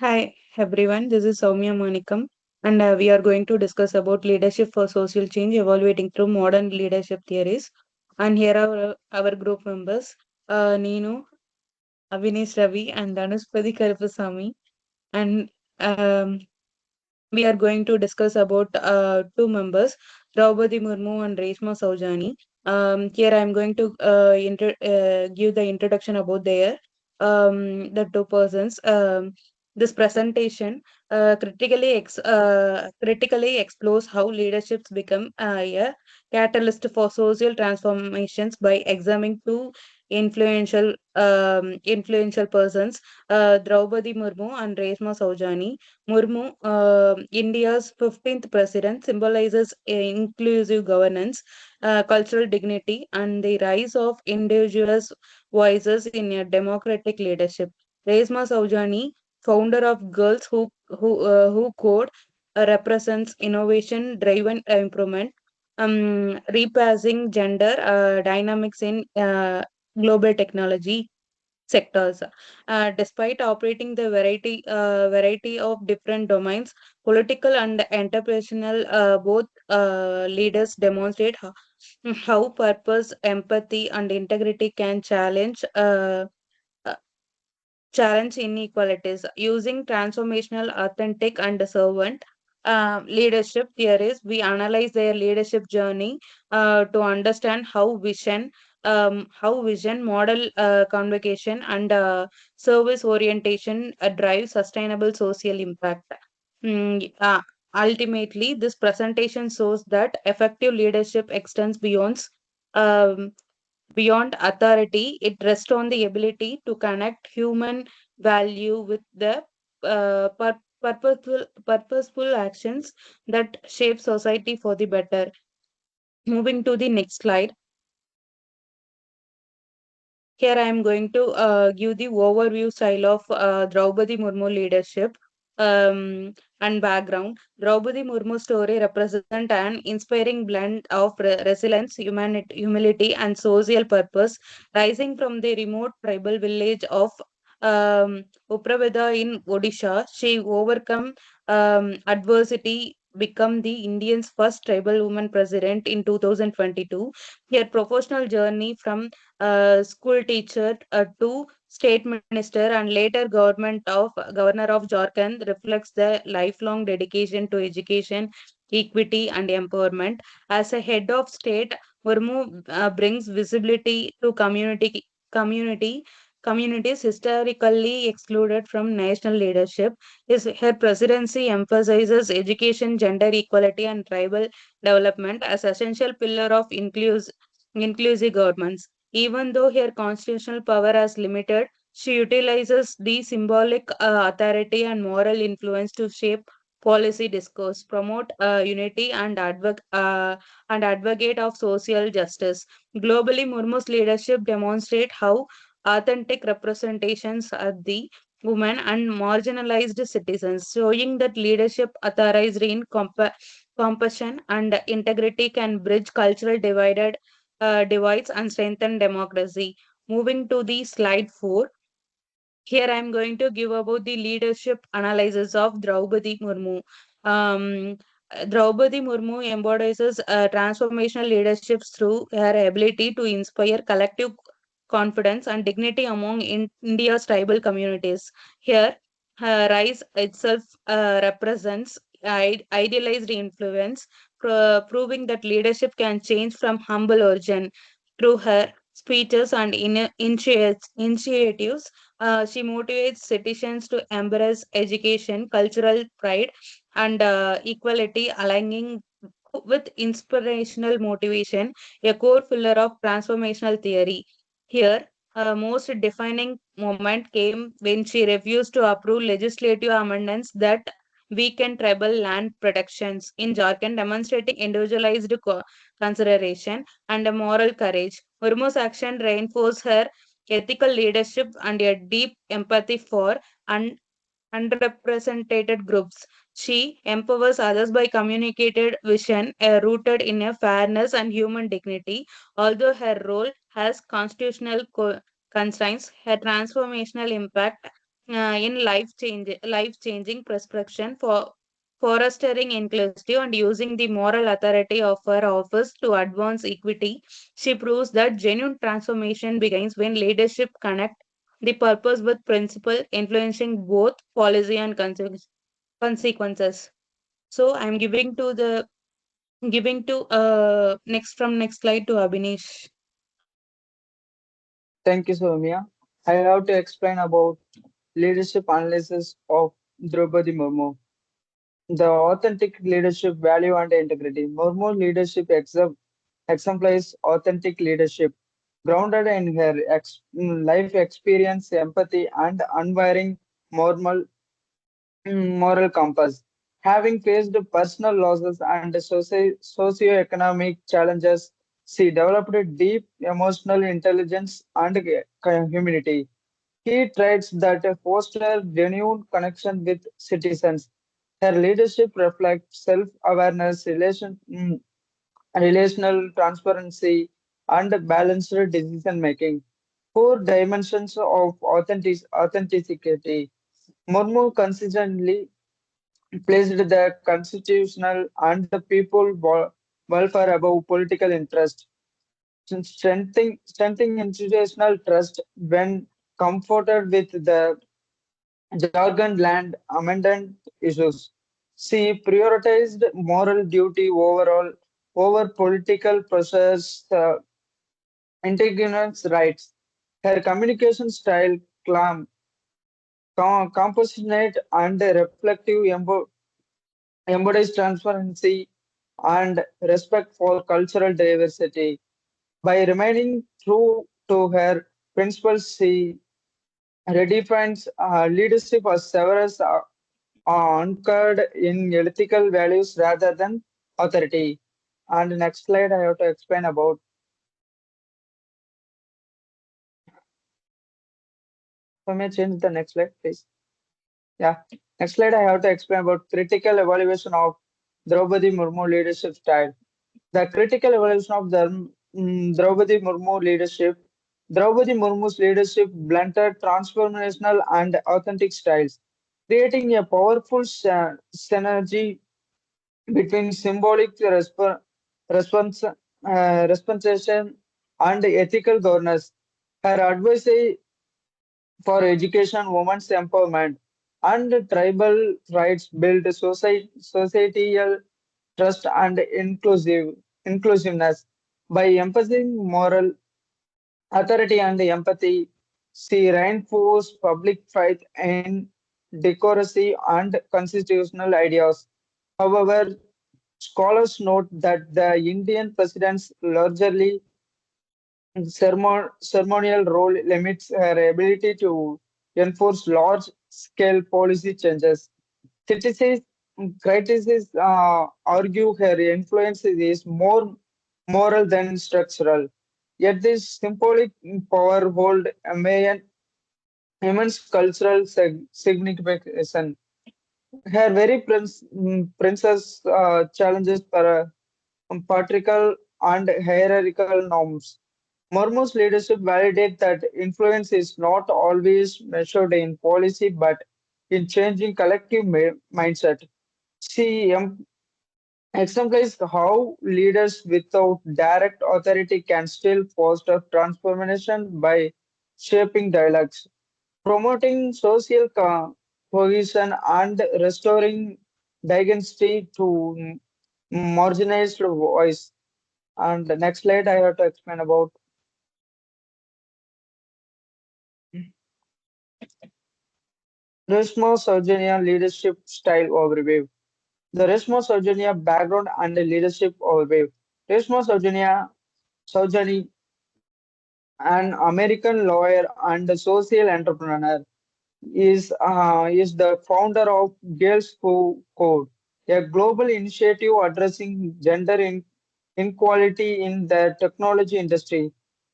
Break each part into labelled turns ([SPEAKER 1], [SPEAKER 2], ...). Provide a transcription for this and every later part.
[SPEAKER 1] Hi everyone, this is Soumya Manikam, and we are going to discuss about leadership for social change, evaluating through modern leadership theories. And here are our group members: Neenu, Avinish Ravi, and Dhanushpati Karupasamy. And we are going to discuss about two members, Draupadi Murmu and Reshma Saujani. Here I am going to give the introduction about the two persons. This presentation critically explores how leaderships become a catalyst for social transformations by examining two influential persons, Draupadi Murmu and Reshma Saujani. Murmu, India's 15th president, symbolizes inclusive governance, cultural dignity, and the rise of individuals' voices in a democratic leadership. Resma Saujani, founder of Girls Who Code, represents innovation-driven improvement, repassing gender dynamics in global technology sectors. Despite operating the variety of different domains, political and entrepreneurial, both leaders demonstrate how purpose, empathy, and integrity can uh, challenge inequalities. Using transformational, authentic, and servant leadership theories, we analyze their leadership journey to understand how vision, model convocation, and service orientation drive sustainable social impact. Mm, uh, Ultimately, this presentation shows that effective leadership extends beyond authority. It rests on the ability to connect human value with the purposeful actions that shape society for the better. Moving to the next slide. Here I am going to give the overview style of Draupadi Murmu leadership and background. Draupadi Murmu's story represents an inspiring blend of resilience, humility, and social purpose. Rising from the remote tribal village of Upraveda in Odisha, she overcome adversity, become the Indian's first tribal woman president in 2022. Her professional journey from school teacher to state minister and later governor of Jharkhand reflects the lifelong dedication to education, equity, and empowerment. As a head of state, Murmu brings visibility to community communities historically excluded from national leadership. Her presidency emphasizes education, gender equality, and tribal development as essential pillar of inclusive governments. Even though her constitutional power is limited, she utilizes the symbolic authority and moral influence to shape policy discourse, promote unity, and advocate of social justice. Globally, Murmu's leadership demonstrate how authentic representations of the women and marginalized citizens, showing that leadership authorized in compassion and integrity can bridge cultural divides and strengthen democracy. Moving to the slide 4, here I am going to give about the leadership analysis of Draupadi Murmu. Draupadi Murmu embodies transformational leadership through her ability to inspire collective confidence and dignity among India's tribal communities. Here, her rise itself represents idealized influence, proving that leadership can change from humble origin. Through her speeches and initiatives, she motivates citizens to embrace education, cultural pride, and equality, aligning with inspirational motivation, a core pillar of transformational theory. Here, her most defining moment came when she refused to approve legislative amendments that weakened tribal land protections in Jharkhand, demonstrating individualized consideration and a moral courage. Murmu's action reinforced her ethical leadership and a deep empathy for un- underrepresented groups. She empowers others by communicated vision rooted in a fairness and human dignity. Although her role has constitutional constraints, her transformational impact in life changing prescription for fostering inclusive and using the moral authority of her office to advance equity. She proves that genuine transformation begins when leadership connect the purpose with principle, influencing both policy and consequences. So I'm giving to next slide to Abhinesh.
[SPEAKER 2] Thank you, Soumya. I have to explain about leadership analysis of Draupadi Murmu. The authentic leadership value and integrity. Murmu leadership exemplifies authentic leadership, grounded in her life experience, empathy, and unwavering moral, moral compass. Having faced personal losses and socio-economic challenges, she developed a deep emotional intelligence and humanity. Key traits that foster genuine connection with citizens. Her leadership reflects self-awareness, relational transparency, and balanced decision making. Four dimensions of authenticity. Murmu consistently placed the constitutional and the people welfare above political interest, strengthening institutional trust when comforted with the jargon land amendment issues. She prioritized moral duty overall over political pressures, indigenous rights. Her communication style, calm, compassionate, and reflective embodies transparency and respect for cultural diversity. By remaining true to her principles, she redefines leadership as several anchored in ethical values rather than authority. And next slide, I have to explain about. So may I change the next slide, please? Yeah. Next slide, I have to explain about critical evaluation of Draupadi Murmu leadership style. The critical evaluation of the Draupadi Murmu leadership. Draupadi Murmu's leadership blended transformational and authentic styles, creating a powerful synergy between symbolic response, responsation and ethical governance. Her advice for education, women's empowerment, and tribal rights build societal trust and inclusiveness. By emphasizing moral authority and empathy, she reinforced public faith in democracy and constitutional ideas. However, scholars note that the Indian president's largely ceremonial role limits her ability to enforce large-scale policy changes. Critics, critics argue her influence is more moral than structural. Yet this symbolic power hold immense cultural significance. Her very princess challenges patriarchal and hierarchical norms. Murmu's leadership validates that influence is not always measured in policy but in changing collective mindset. She exemplifies how leaders without direct authority can still foster transformation by shaping dialogues, promoting social cohesion, and restoring dignity to marginalized voice. And the next slide, I have to explain about Reshma Saujanya leadership style overview. The Reshma Saujanya background and the leadership overview. Reshma Saujani, an American lawyer and a social entrepreneur, is the founder of Girls Who Code, a global initiative addressing gender inequality in the technology industry.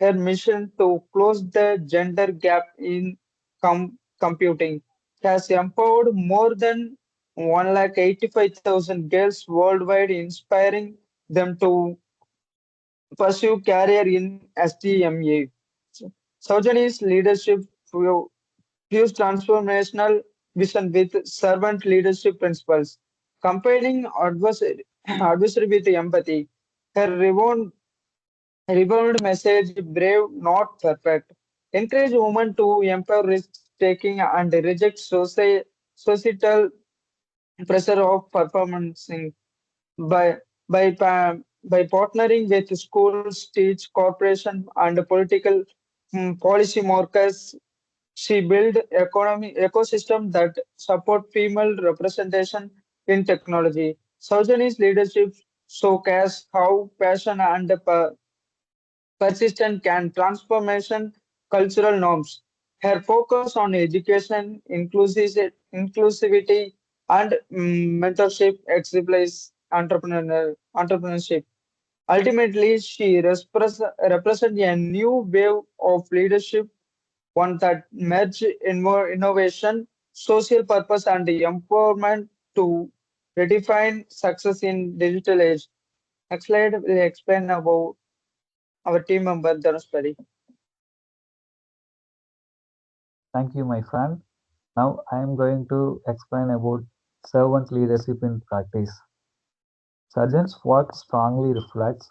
[SPEAKER 2] Her mission to close the gender gap in computing has empowered more than 185,000 girls worldwide, inspiring them to pursue career in STMA. Saujani's leadership fuse transformational vision with servant leadership principles, combining adversary with empathy. Her reborn message, brave, not perfect, encourage women to empower risk taking and reject societal pressure of performing by by partnering with schools, teach, corporation, and political policy markers. She built economy ecosystem that support female representation in technology. Saujani's leadership showcase how passion and persistent can transformation cultural norms. Her focus on education, inclusivity, and mentorship exemplifies entrepreneurship. Ultimately, she represents a new wave of leadership, one that merge innovation, social purpose, and empowerment to redefine success in digital age. Next slide will explain about our team member Dhanushpari.
[SPEAKER 3] Thank you, my friend. Now I am going to explain about servant leadership in practice. Sargent's work strongly reflects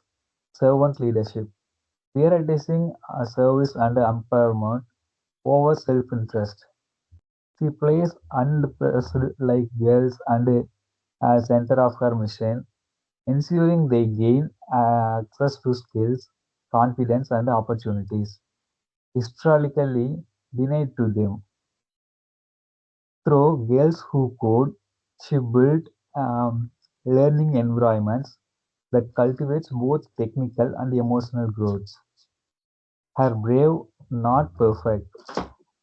[SPEAKER 3] servant leadership, prioritizing service and empowerment over self-interest. She plays unpressed like girls and center of her mission, ensuring they gain access to skills, confidence, and opportunities historically denied to them. Through Girls Who Code, she built learning environments that cultivates both technical and emotional growth. Her brave, not perfect,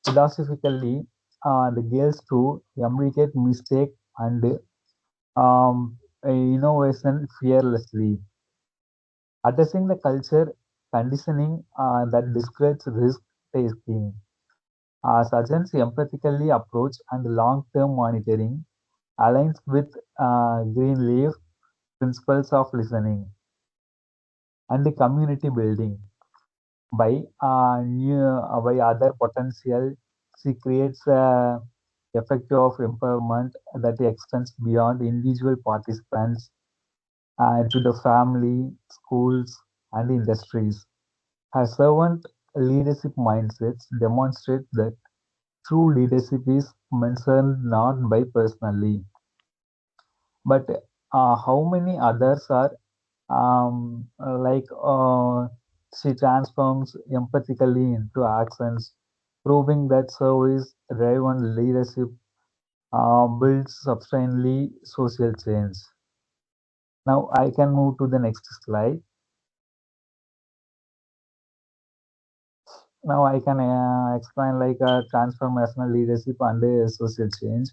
[SPEAKER 3] philosophically, the girls to embrace mistake and innovation fearlessly, addressing the culture conditioning that discourages risk taking. Surgeons empathically approach and long-term monitoring aligns with Greenleaf principles of listening and community building. By other potential, she creates a effect of empowerment that extends beyond individual participants to the family, schools, and industries. Her servant leadership mindsets demonstrate that true leadership is measured not by personally, but how many others are like she transforms empathically into actions, proving that service driven leadership builds substantially social change. Now I can move to the next slide. Now I can explain like transformational leadership and social change.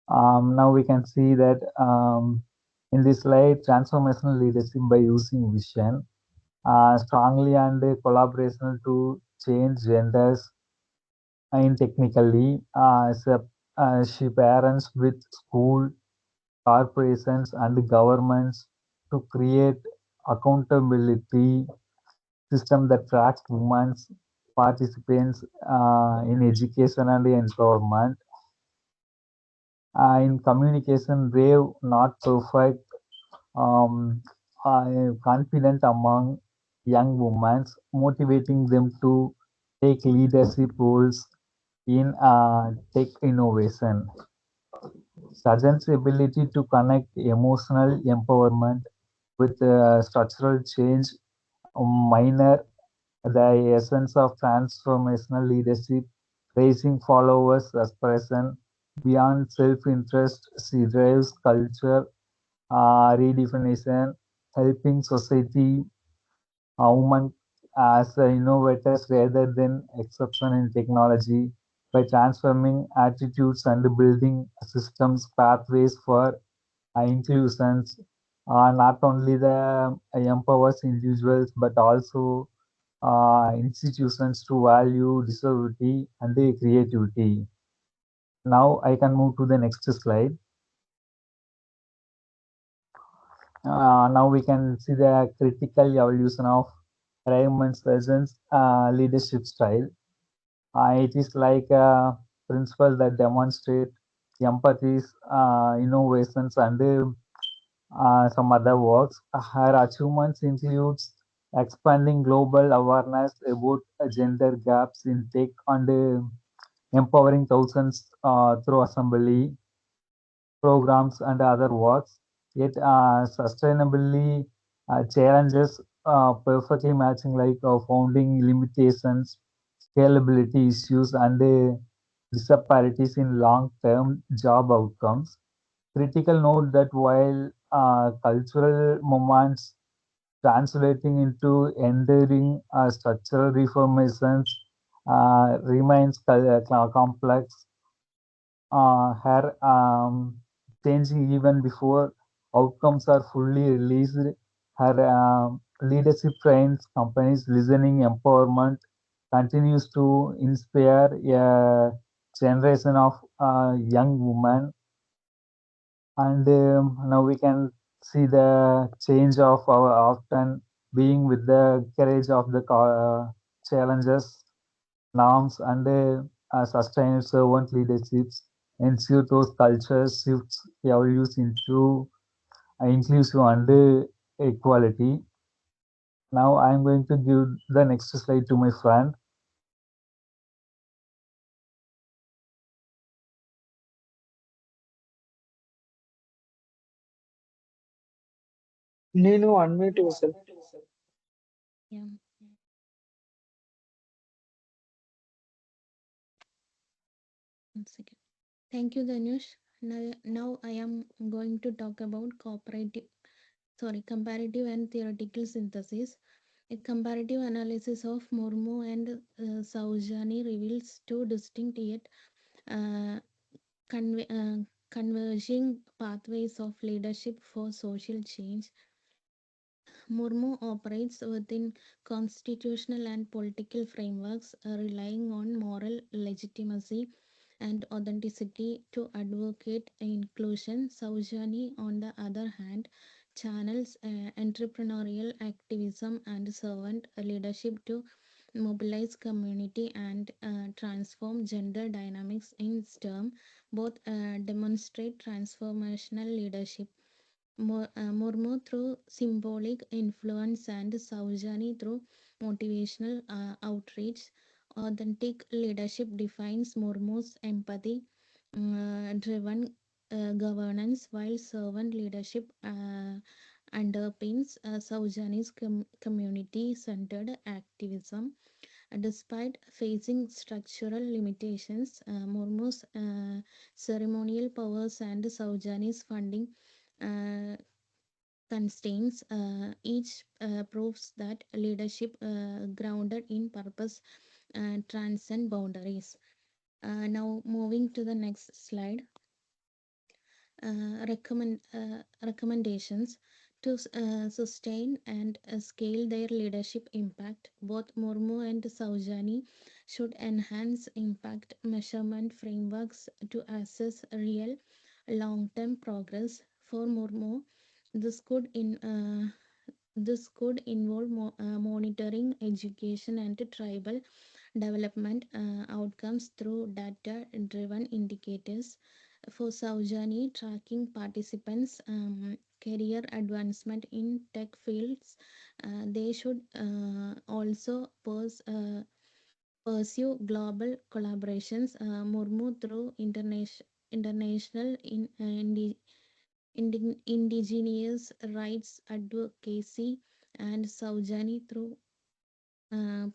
[SPEAKER 3] Now we can see that in this slide, transformational leadership by using vision strongly and collaboration to change genders in technically. She parents with school, corporations, and governments to create accountability system that tracks women's participants in education and empowerment. In communication, brave, not perfect, um, confident among young women, motivating them to take leadership roles in tech innovation. Sargent's ability to connect emotional empowerment with structural change, minor the essence of transformational leadership, raising followers' aspiration beyond self-interest. She drives culture redefinition, helping society, women as innovators rather than exception in technology by transforming attitudes and building systems pathways for inclusions. Not only the empowers individuals but also institutions to value disability and creativity. Now I can move to the next slide. Now we can see the critical evolution of Raymond Sessions' leadership style. It is like a principle that demonstrate empathy, innovations, and some other works. Her achievements includes expanding global awareness about gender gaps in tech and empowering thousands through assembly programs and other works. Yet sustainably challenges perfectly matching like founding limitations, scalability issues, and disparities in long-term job outcomes. Critical note that while cultural movements translating into enduring structural reformations remains complex, her changing even before outcomes are fully released. Her leadership trains companies listening empowerment continues to inspire a generation of young women, and now we can see the change of our often being with the courage of the challenges, norms, and sustained servant leaderships ensure those cultures shifts evolves into inclusive and equality. Now I am going to give the next slide to my friend.
[SPEAKER 2] Ninu, unmute yourself.
[SPEAKER 4] Yeah. One second. Thank you, Dhanush. Now I am going to talk about comparative and theoretical synthesis. A comparative analysis of Murmu and Saujani reveals two distinct yet uh, converging pathways of leadership for social change. Murmu operates within constitutional and political frameworks, relying on moral legitimacy and authenticity to advocate inclusion. Saujani, on the other hand, channels entrepreneurial activism and servant leadership to mobilize community and transform gender dynamics in STEM. Both demonstrate transformational leadership. Murmu through symbolic influence and Saujani through motivational outreach. Authentic leadership defines Murmu's empathy driven governance, while servant leadership underpins Saujani's community centered activism. Despite facing structural limitations, Murmu's ceremonial powers and Saujani's funding uh, constraints, each proves that leadership grounded in purpose transcend boundaries. Now, moving to the next slide. Recommendations to sustain and scale their leadership impact. Both Murmu and Saujani should enhance impact measurement frameworks to assess real long-term progress. For Murmu, this could involve monitoring education and tribal development outcomes through data driven indicators. For Saujani, tracking participants' career advancement in tech fields, they should also pursue global collaborations. Murmu through international indigenous rights advocacy, and Saujani through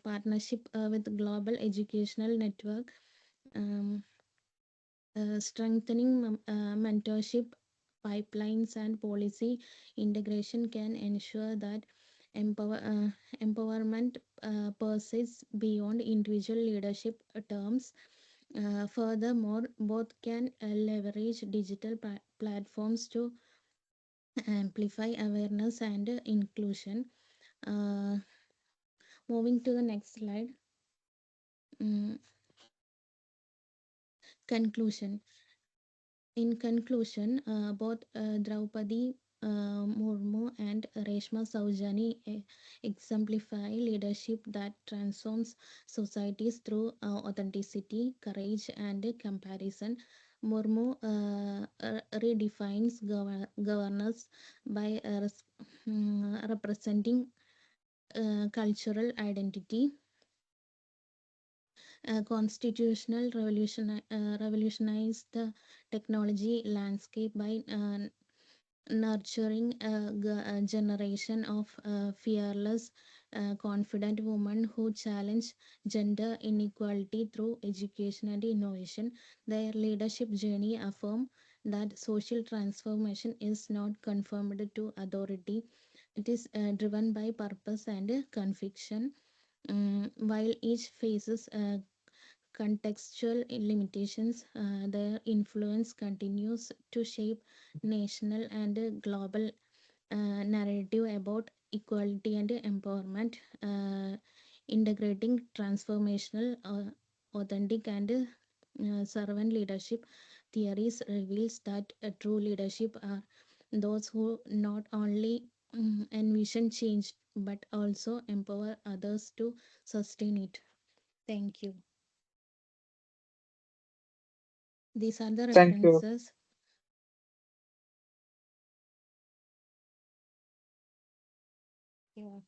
[SPEAKER 4] partnership with global educational network. Um, Strengthening mentorship pipelines and policy integration can ensure that empowerment persists beyond individual leadership terms. Furthermore, both can leverage digital platforms to amplify awareness and inclusion. Uh, Moving to the next slide. Mm, Conclusion. In conclusion, both Draupadi Murmu and Reshma Saujani exemplify leadership that transforms societies through authenticity, courage, and comparison. Murmu redefines governance by representing cultural identity, constitutional revolutionized the technology landscape by nurturing a generation of fearless, confident women who challenge gender inequality through education and innovation. Their leadership journey affirm that social transformation is not conformed to authority. It is driven by purpose and conviction. While each faces contextual limitations, their influence continues to shape national and global narrative about equality and empowerment, integrating transformational, authentic, and servant leadership theories reveals that true leadership are those who not only envision change but also empower others to sustain it. Thank you. These are the
[SPEAKER 2] Thank you.
[SPEAKER 4] references. Yeah.